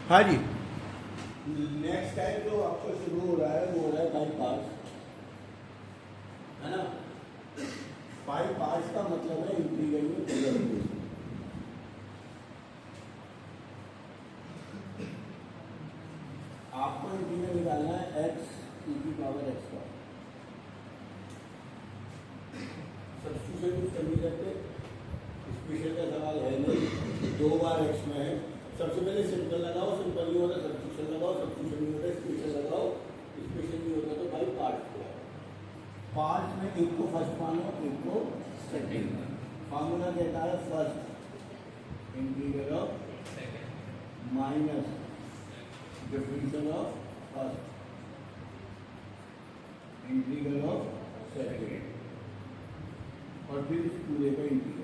हाँ जी, next time जो आपको शुरू हो रहा है वो हो रहा है बाई पार्ट्स, है ना। बाई पार्ट्स का मतलब है इंटीग्रल में डेरिवेटिव। आपको इंटीग्रल निकालना है x e की पावर x का। सब्स्टिट्यूशन करनी करते स्पेशल का सवाल है नहीं, 2 बार x में है। सबसे पहले सिंपल लगाओ, सिंपल नहीं होता सब्स्टिट्यूशन लगाओ, सब्स्टिट्यूशन नहीं होता स्पेशल लगाओ, स्पेशल नहीं होता तो भाई पार्ट लगाओ। पार्ट में एक को फर्स्ट मानो, एक को सेकंड। फार्मूला कहता है first integral of minus differential of first integral of second, और फिर इस पूरे का integral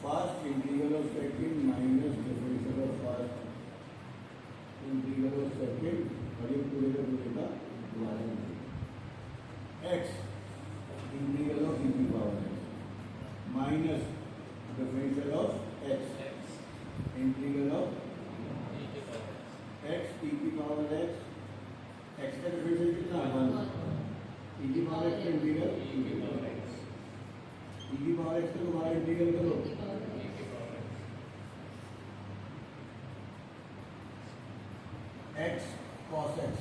first integral of second minus differential of first integral of second, और ये पूरे का दोबारा एक्स इंटीग्रल ऑफ ई की power x minus differential of x integral of x e की पावर एक्स का डिफरेंशियल कितना है 1, ई की पावर एक्स का इंटीग्रल ई की पावर एक्स, ई की पावर एक्स का दोबारा इंटीग्रल करो x cos x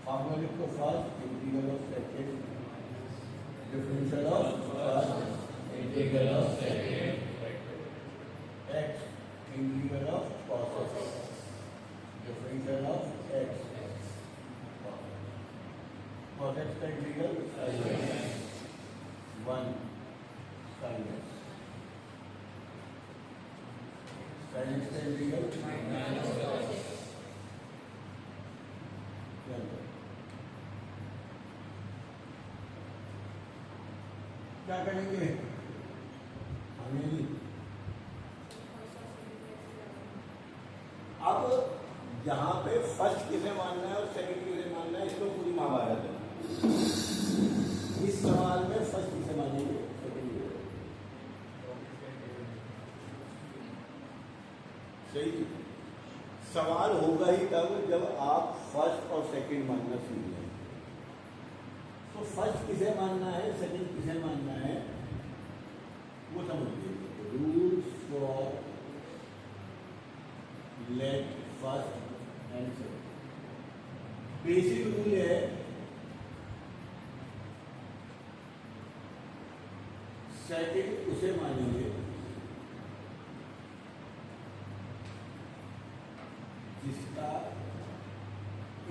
फार्मूला लिखो first integral of second differential of first integral of second x integral of cos x differential of x cos x का integral 1 sin x का integral क्या करेंगे हमें। अब यहाँ पे फर्स्ट किसे मानना है और सेकंड किसे मानना है, इसको पूरी महाभारत है। इस सवाल में फर्स्ट किसे मानेंगे, सही सवाल होगा ही तब जब आप फर्स्ट और सेकंड मानना सीख लें। तो फर्स्ट किसे मानना है, सेकंड किसे मानना है, वो समझ लीजिए। Rules for let first and second, basic rule है सेकंड उसे मानेंगे जिसका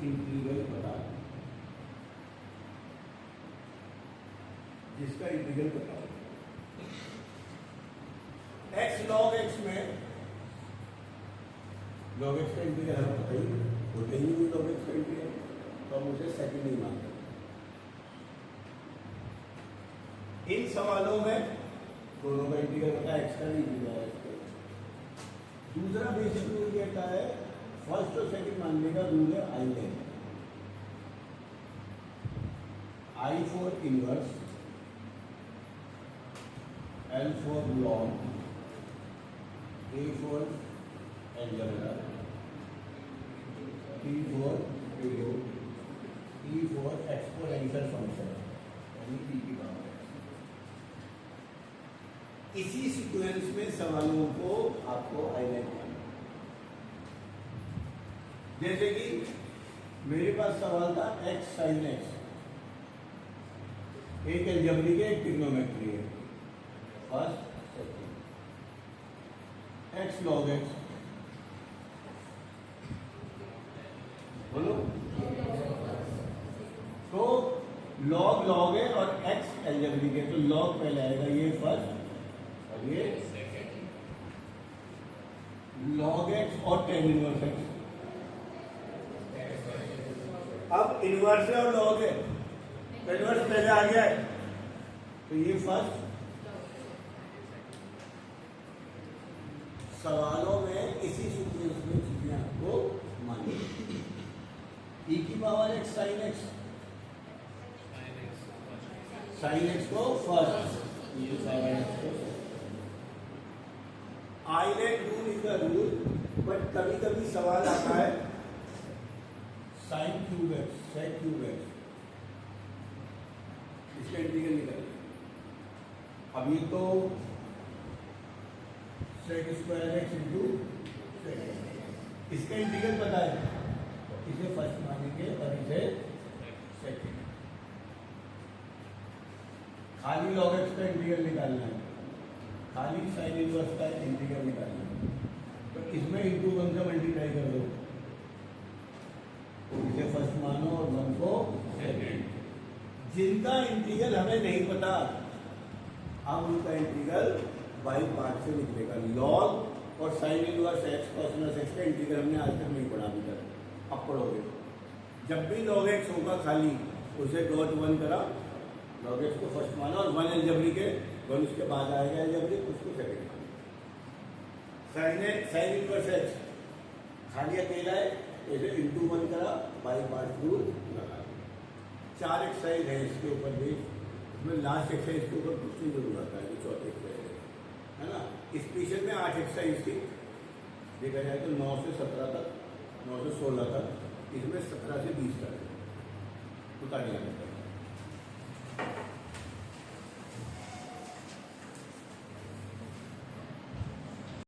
इंटीग्रल पता है, जिसका इंटीग्रल पता है। x log x में log x का इंटीग्रल हमें पता ही होते ही नहीं, log x का इंटीग्रल तो हम उसे सेकंड नहीं मानते। इन सवालों में दोनों का इंटीग्रल पता है, x का नहीं इंटीग्रल है। दूसरा बेसिक रूल कहता है फर्स्ट और सेकंड मानने का रूल है I lane, I for inverse, L for log, A for algebra, T for period, E for exponential function यानी पी की पावर। इसी सीक्वेंस में सवालों को आपको हाईलाइट करना। जैसे कि मेरे पास सवाल था x sin x, एक अलजेब्रिक है, एक ट्रिग्नोमेट्री है, first second, x log x, बोलो तो log log है और x अलजेब्रिक है, तो log पहले आएगा, ये फर्स्ट और ये सेकंड, log x और tan इनवर्स x। अब इनवर्स है और लॉग है, तो इनवर्स पहले आ गया है, तो ये फर्स्ट। सवालों में इसी सीक्वेंस में चीजें आपको मानी। ई की power x sine x, sine x को फर्स्ट, ये साइन एक्स को ILATE rule is the rule, but कभी कभी सवाल आता है sine cube x, sec cube x, इसका इंटीग्रल निकालिए। अब ये तो sec square x into sec x, इसका इंटीग्रल पता है, इसे फर्स्ट मानेंगे और इसे सेकंड। खाली लॉग एक्स का इंटीग्रल निकालना है, खाली साइन इनवर्स का इंटीग्रल निकालना है, तो इसमें इंटू 1 से मल्टीप्लाई कर दो, इसे फर्स्ट मानो और 1 को सेकंड। जिनका इंटीग्रल हमें नहीं पता, अब उनका इंटीग्रल बाई पार्ट से निकलेगा। लॉग और साइन इनवर्स एक्स कोसाइनस एक्स का इंटीग्रल हमने आज तक नहीं पढ़ा अभी तक, अब पढ़ोगे। जब भी लॉग एक्स होगा खाली, उसे डॉट 1 करा, लॉग एक्स को फर्स्ट माना और 1 अलजेब्रिक है, 1 उसके बाद आएगा अलजेब्रिक, उसको सेकंड माना। साइन इनवर्स एक्स खाली अकेला है, इसे इंटू 1 करा, बाई पार्ट रूल लगा। 4 एक्सरसाइज है इसके ऊपर भी, इसमें लास्ट एक्सरसाइज के ऊपर कुछ नहीं जरूर आता है, चौथे एक्सरसाइज है ना। इस पीछे में 8 एक्सरसाइज थी, देखा जाए तो 9 से 17 तक, 9 से 16 तक, इसमें 17 से 20 तक उतार दिया जाता है।